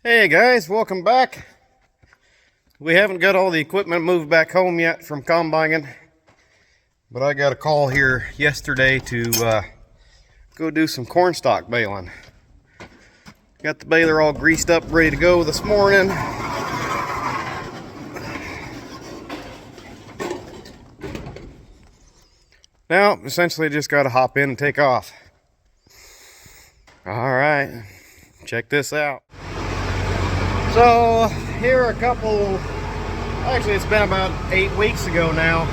Hey guys, welcome back. We haven't got all the equipment moved back home yet from combining, but I got a call here yesterday to go do some cornstalk baling. Got the baler all greased up, ready to go this morning. Now, essentially just got to hop in and take off. All right, check this out. So here are a couple, actually it's been about 8 weeks ago now.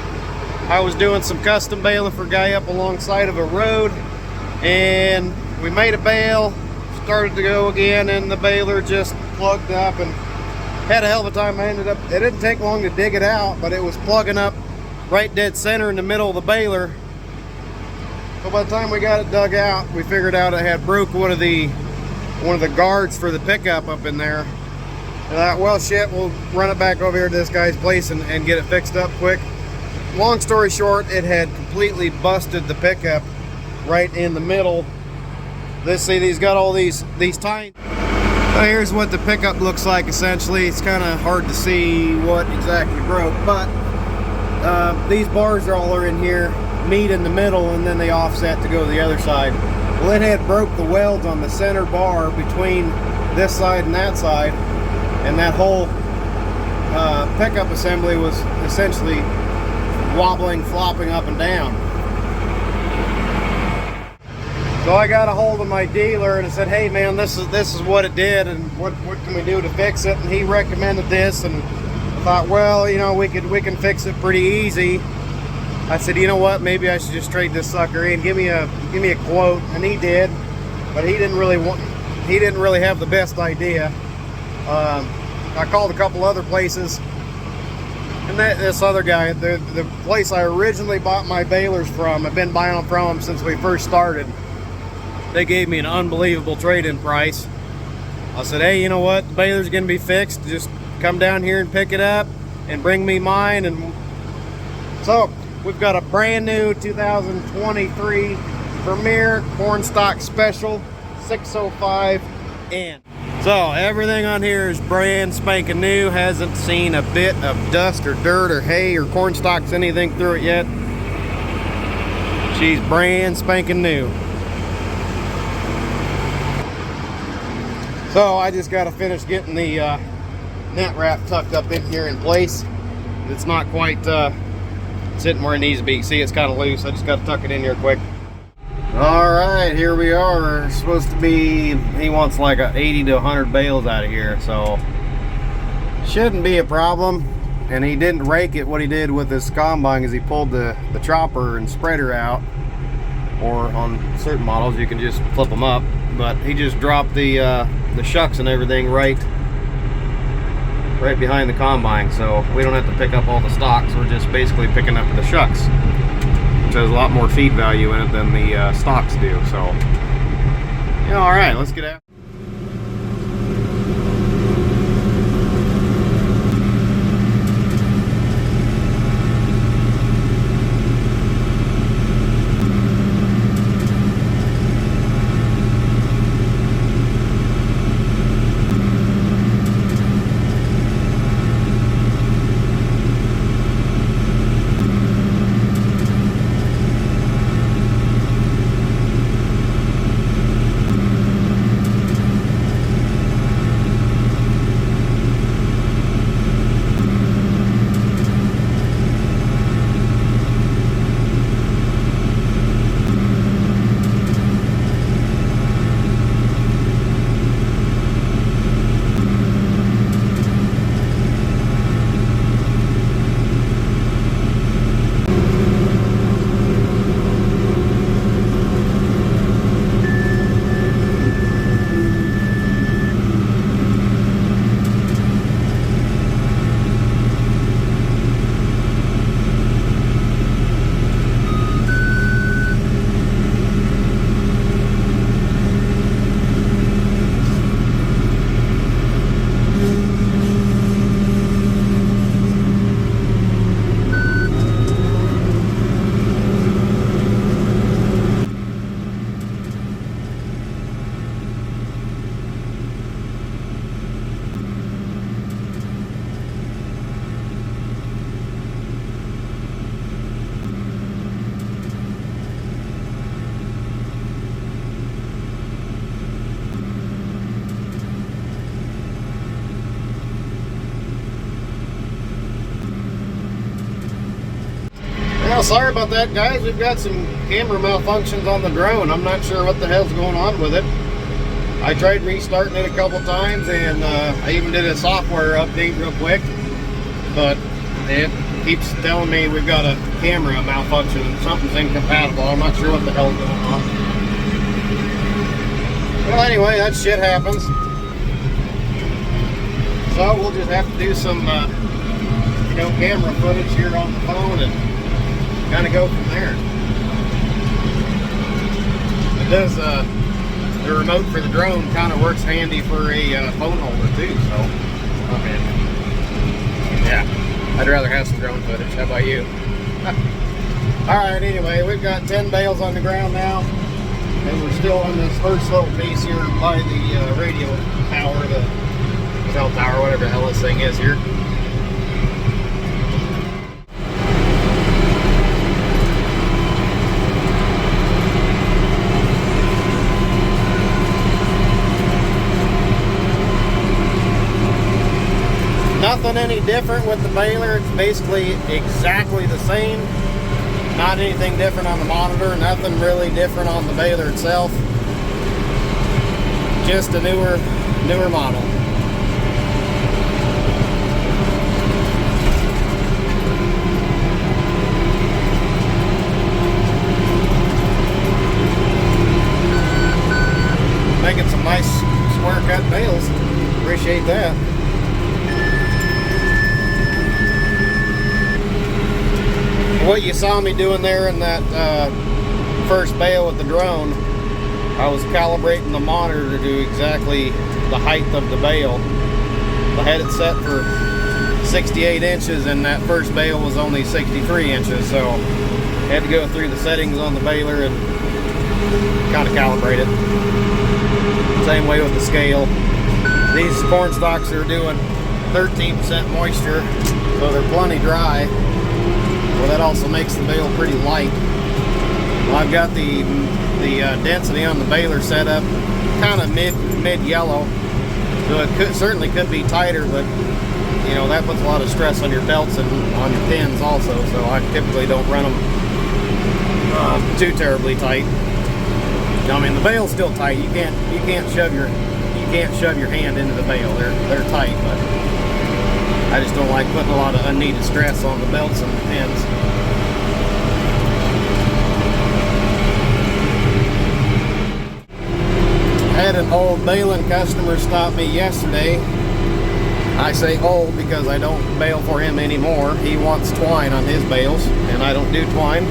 I was doing some custom baling for a guy up alongside of a road, and we made a bale, started to go again, and the baler just plugged up and had a hell of a time. It didn't take long to dig it out, but it was plugging up right dead center in the middle of the baler. So by the time we got it dug out, we figured out it had broke one of the guards for the pickup up in there. And I thought, well shit, we'll run it back over here to this guy's place and get it fixed up quick. Long story short, it had completely busted the pickup right in the middle. See, he's got all these tiny. So here's what the pickup looks like essentially. It's kind of hard to see what exactly broke, but these bars all are in here, meet in the middle, and then they offset to go to the other side. Well, it had broke the welds on the center bar between this side and that side, and that whole pickup assembly was essentially wobbling, flopping up and down. So I got a hold of my dealer and I said, hey man, this is what it did, and what can we do to fix it? And he recommended this, and I thought, well, you know, we can fix it pretty easy. I said, you know what, maybe I should just trade this sucker in, give me a quote. And he did, but he didn't really have the best idea. I called a couple other places, and this other guy, the place I originally bought my balers from, I've been buying them from him since we first started. They gave me an unbelievable trade-in price. I said, hey, you know what, the baler's gonna be fixed, just come down here and pick it up and bring me mine. And so we've got a brand new 2023 Premier Cornstalk Special 605N. So everything on here is brand spanking new, hasn't seen a bit of dust or dirt or hay or cornstalks, anything through it yet. She's brand spanking new. So I just got to finish getting the net wrap tucked up in here in place. It's not quite sitting where it needs to be. See, it's kind of loose. I just got to tuck it in here quick. All right, here we are. It's supposed to be, he wants like 80 to 100 bales out of here, so shouldn't be a problem. And he didn't rake it. What he did with this combine is he pulled the chopper and spreader out, or on certain models you can just flip them up, but he just dropped the shucks and everything right behind the combine, so we don't have to pick up all the stalks. We're just basically picking up the shucks, which has a lot more feed value in it than the stalks do. So yeah, all right, let's get out. sorry about that, guys. We've got some camera malfunctions on the drone. I'm not sure what the hell's going on with it. I tried restarting it a couple times, and I even did a software update real quick, but it keeps telling me we've got a camera malfunction and something's incompatible. I'm not sure what the hell's going on. Well, anyway, that shit happens. So we'll just have to do some, camera footage here on the phone and kind of go from there. It does, the remote for the drone kind of works handy for a phone holder too, so, I mean, yeah, I'd rather have some drone footage. How about you? Alright, anyway, we've got 10 bales on the ground now, and we're still on this first little piece here by the radio tower, the cell tower, whatever the hell this thing is here. Nothing any different with the baler. It's basically exactly the same. Not anything different on the monitor. Nothing really different on the baler itself. Just a newer model. Making some nice square cut bales. Appreciate that. What you saw me doing there in that first bale with the drone, I was calibrating the monitor to do exactly the height of the bale. I had it set for 68 inches and that first bale was only 63 inches, so I had to go through the settings on the baler and kind of calibrate it. Same way with the scale. These cornstalks are doing 13% moisture, so they're plenty dry. Well, that also makes the bale pretty light. Well, I've got the density on the baler set up kind of mid yellow, so it certainly could be tighter, but you know that puts a lot of stress on your belts and on your pins also. So I typically don't run them too terribly tight. I mean, the bale's still tight. You can't shove your hand into the bale. They're tight, but I just don't like putting a lot of unneeded stress on the belts and the pins. I had an old baling customer stop me yesterday. I say old because I don't bale for him anymore. He wants twine on his bales, and I don't do twine.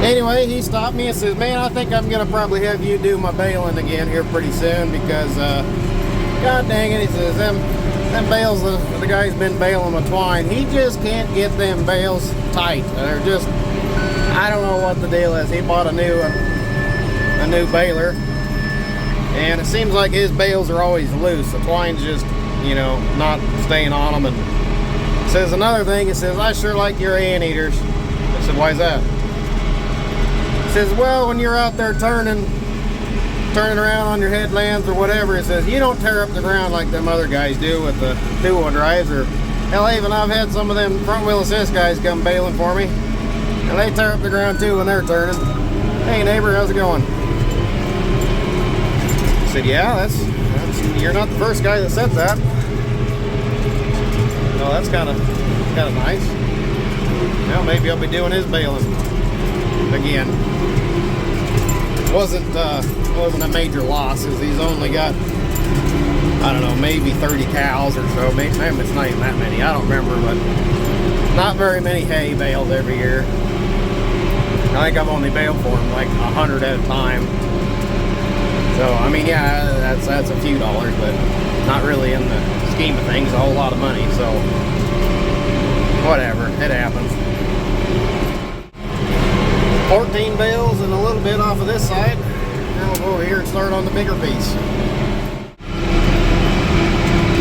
Anyway, he stopped me and says, man, I think I'm going to probably have you do my baling again here pretty soon because, God dang it, he says, them bales, the guy's been baling with twine, he just can't get them bales tight. They're just, I don't know what the deal is. He bought a new baler, and it seems like his bales are always loose. The twine's just, you know, not staying on them. And says another thing, he says, I sure like your anteaters. I said, why is that? He says, well, when you're out there turning around on your headlands or whatever, it says you don't tear up the ground like them other guys do with the two-wheel drives, or hell, even I've had some of them front wheel assist guys come baling for me and they tear up the ground too when they're turning. Hey neighbor, how's it going? I said, yeah, that's you're not the first guy that said that. Well, that's kind of nice. Well, maybe I'll be doing his baling again. Wasn't a major loss, because he's only got, I don't know, maybe 30 cows or so. Maybe it's not even that many. I don't remember, but not very many hay bales every year. I think I've only baled for him like 100 at a time. So I mean, yeah, that's a few dollars, but not really in the scheme of things a whole lot of money. So whatever, it happens. 14 bales and a little bit off of this side. Now we'll go over here and start on the bigger piece.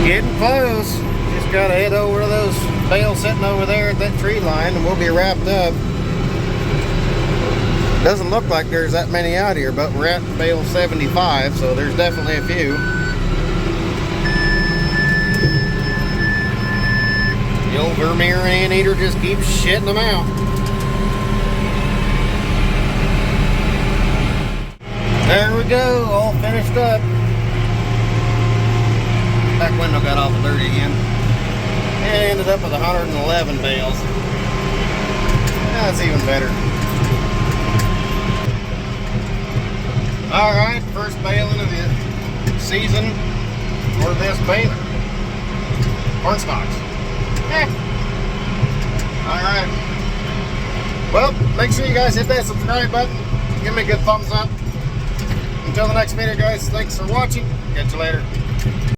Getting close. Just gotta head over to those bales sitting over there at that tree line and we'll be wrapped up. Doesn't look like there's that many out here, but we're at bale 75, so there's definitely a few. The old Vermeer anteater just keeps shitting them out. There we go, all finished up. Back window got all dirty again. And ended up with 111 bales. That's even better. Alright, first baling of the season for this baler. Cornstalks. Alright. Well, make sure you guys hit that subscribe button. Give me a good thumbs up. Until the next video, guys, thanks for watching. Catch you later.